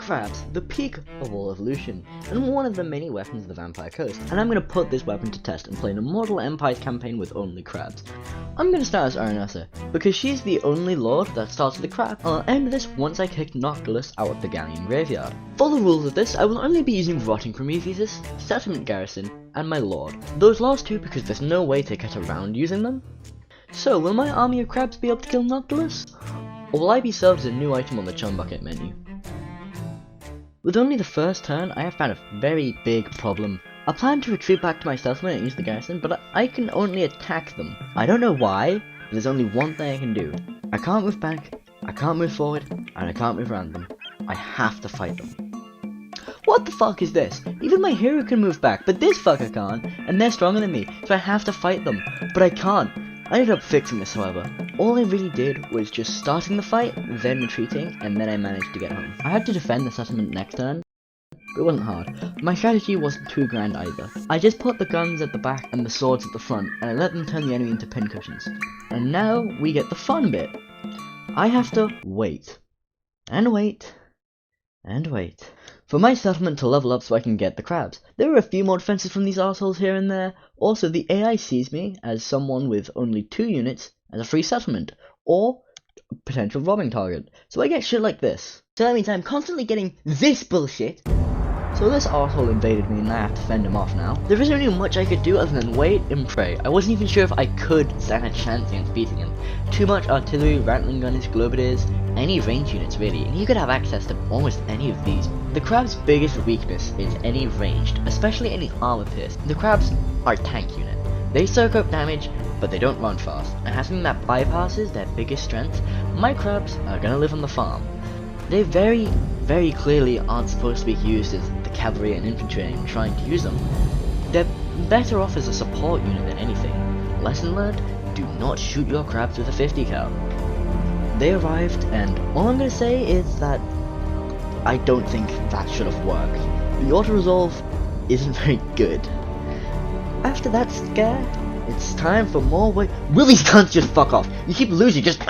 crabs, the peak of all evolution, and one of the many weapons of the Vampire Coast, and I'm going to put this weapon to test and play an Immortal Empires campaign with only crabs. I'm going to start as Aranessa, because she's the only lord that starts with a crab. I'll end this once I kick Noctilus out of the Galleon graveyard. For the rules of this, I will only be using Rotting Prometheus, Settlement Garrison, and my lord. Those last two because there's no way to get around using them. So, will my army of crabs be able to kill Noctilus? Or will I be served as a new item on the Chum Bucket menu? With only the first turn, I have found a very big problem. I plan to retreat back to my settlement and use the garrison, but I can only attack them. I don't know why, but there's only one thing I can do. I can't move back, I can't move forward, and I can't move around them. I have to fight them. What the fuck is this? Even my hero can move back, but this fucker can't, and they're stronger than me, so I have to fight them. But I can't. I ended up fixing this, however. All I really did was just starting the fight, then retreating, and then I managed to get home. I had to defend the settlement next turn, but it wasn't hard. My strategy wasn't too grand either. I just put the guns at the back and the swords at the front, and I let them turn the enemy into pincushions. And now we get the fun bit. I have to wait, and wait, and wait for my settlement to level up so I can get the crabs. There are a few more defenses from these assholes here and there. Also, the AI sees me as someone with only 2 units as a free settlement, or a potential robbing target. So I get shit like this. So that means I'm constantly getting this bullshit. So this arsehole invaded me and I have to fend him off now. There isn't really much I could do other than wait and pray. I wasn't even sure if I could stand a chance against beating him. Too much artillery, rattling gunners, globators, any range units really, and you could have access to almost any of these. The crab's biggest weakness is any ranged, especially any armor pierce. The crabs are a tank unit. They soak up damage, but they don't run fast, and having that bypasses their biggest strength, my crabs are gonna live on the farm. They very clearly aren't supposed to be used as the cavalry and infantry I'm trying to use them. They're better off as a support unit than anything. Lesson learned, do not shoot your crabs with a 50 cal. They arrived, and all I'm gonna say is that I don't think that should have worked. The auto-resolve isn't very good. After that scare, it's time for more wait. Will these cunts just fuck off? You keep losing, just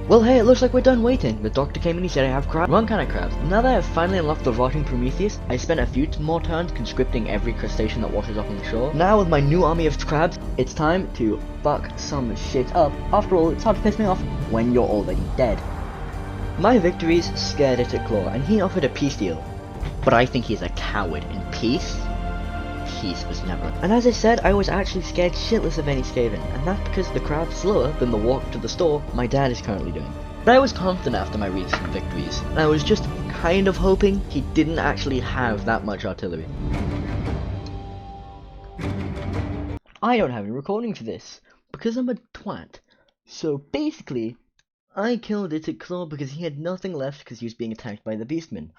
Well hey, it looks like we're done waiting. The doctor came and he said I have crabs. Wrong kind of crabs. Now that I have finally unlocked the Rotting Prometheus, I spent a few more turns conscripting every crustacean that washes up on the shore. Now with my new army of crabs, it's time to fuck some shit up. After all, it's hard to piss me off when you're already dead. My victories scared it at Claw, and he offered a peace deal. But I think he's a coward, and peace was never. And as I said, I was actually scared shitless of any Skaven, and that's because the crab's slower than the walk to the store my dad is currently doing. But I was confident after my recent victories, and I was just kind of hoping he didn't actually have that much artillery. I don't have any recording for this, because I'm a twat. So basically, I killed it at Claw because he had nothing left because he was being attacked by the Beastmen.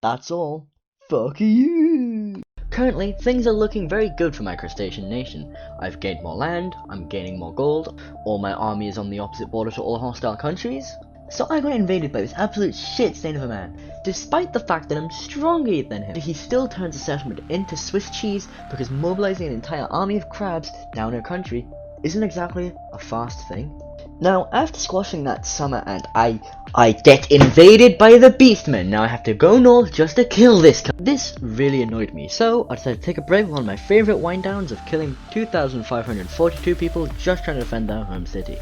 That's all. Fuck you! Currently, things are looking very good for my crustacean nation. I've gained more land, I'm gaining more gold, all my army is on the opposite border to all hostile countries. So I got invaded by this absolute shit stain of a man. Despite the fact that I'm stronger than him, he still turns a settlement into Swiss cheese because mobilizing an entire army of crabs down a country isn't exactly a fast thing. Now, after squashing that summer ant, I get invaded by the Beastmen. Now I have to go north just to kill this. This really annoyed me, so I decided to take a break with one of my favorite wind downs of killing 2,542 people just trying to defend their home city.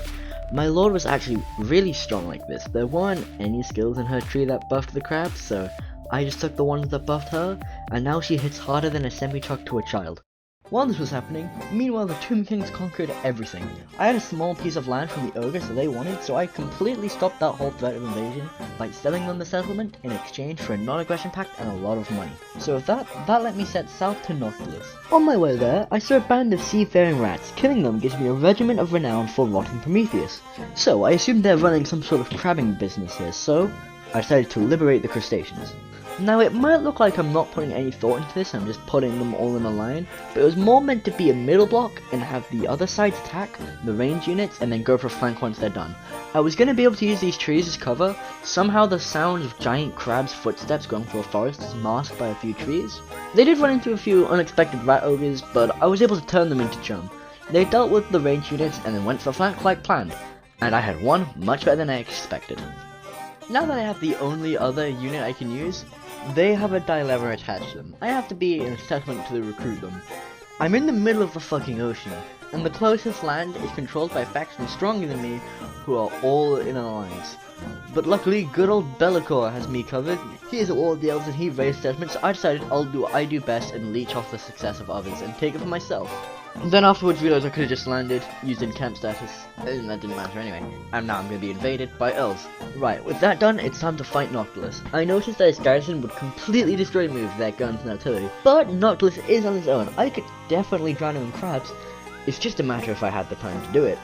My lord was actually really strong like this. There weren't any skills in her tree that buffed the crabs, so I just took the ones that buffed her, and now she hits harder than a semi-truck to a child. While this was happening, meanwhile the Tomb Kings conquered everything. I had a small piece of land from the ogres that they wanted, so I completely stopped that whole threat of invasion by selling them the settlement in exchange for a non-aggression pact and a lot of money. So with that let me set south to Noctilus. On my way there, I saw a band of seafaring rats. Killing them gives me a regiment of renown for Rotting Prometheus. So I assumed they're running some sort of crabbing business here, so I decided to liberate the crustaceans. Now it might look like I'm not putting any thought into this, I'm just putting them all in a line, but it was more meant to be a middle block and have the other sides attack the range units and then go for flank once they're done. I was going to be able to use these trees as cover. Somehow the sound of giant crabs' footsteps going through a forest is masked by a few trees. They did run into a few unexpected rat ogres, but I was able to turn them into chum. They dealt with the range units and then went for flank like planned, and I had won much better than I expected. Now that I have the only other unit I can use, they have a dilemma attached to them. I have to be in a settlement to recruit them. I'm in the middle of the fucking ocean, and the closest land is controlled by factions stronger than me, who are all in an alliance. But luckily, good old Bellicor has me covered. He is all the elves and he raised settlements, so I decided I'll do what I do best and leech off the success of others and take it for myself. Then afterwards realised I could have just landed, used in camp status, and that didn't matter anyway. And now I'm going to be invaded by elves. Right, with that done, it's time to fight Noctilus. I noticed that his garrison would completely destroy me with their guns and artillery, but Noctilus is on his own. I could definitely drown him in crabs. It's just a matter if I had the time to do it.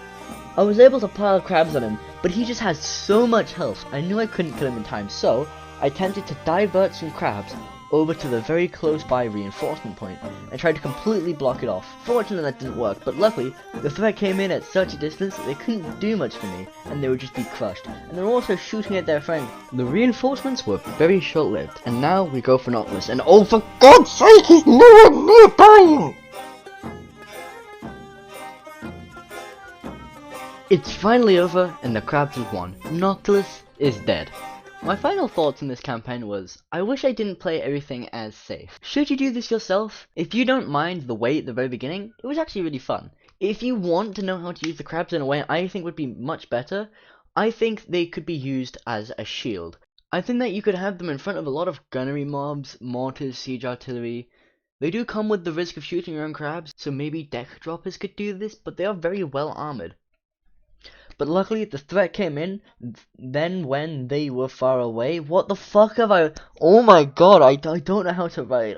I was able to pile crabs on him, but he just has so much health, I knew I couldn't kill him in time, so I attempted to divert some crabs over to the very close by reinforcement point, and tried to completely block it off. Fortunately that didn't work, but luckily, the threat came in at such a distance that they couldn't do much for me, and they would just be crushed, and they were also shooting at their friend. The reinforcements were very short-lived, and now we go for Noctilus, and oh for God's sake, he's nowhere nearby! It's finally over, and the crabs have won. Noctilus is dead. My final thoughts in this campaign was, I wish I didn't play everything as safe. Should you do this yourself? If you don't mind the wait at the very beginning, it was actually really fun. If you want to know how to use the crabs in a way I think would be much better, I think they could be used as a shield. I think that you could have them in front of a lot of gunnery mobs, mortars, siege artillery. They do come with the risk of shooting your own crabs, so maybe deck droppers could do this, but they are very well armoured. But luckily the threat came in, then when they were far away. What the fuck have I... Oh my god, I don't know how to write.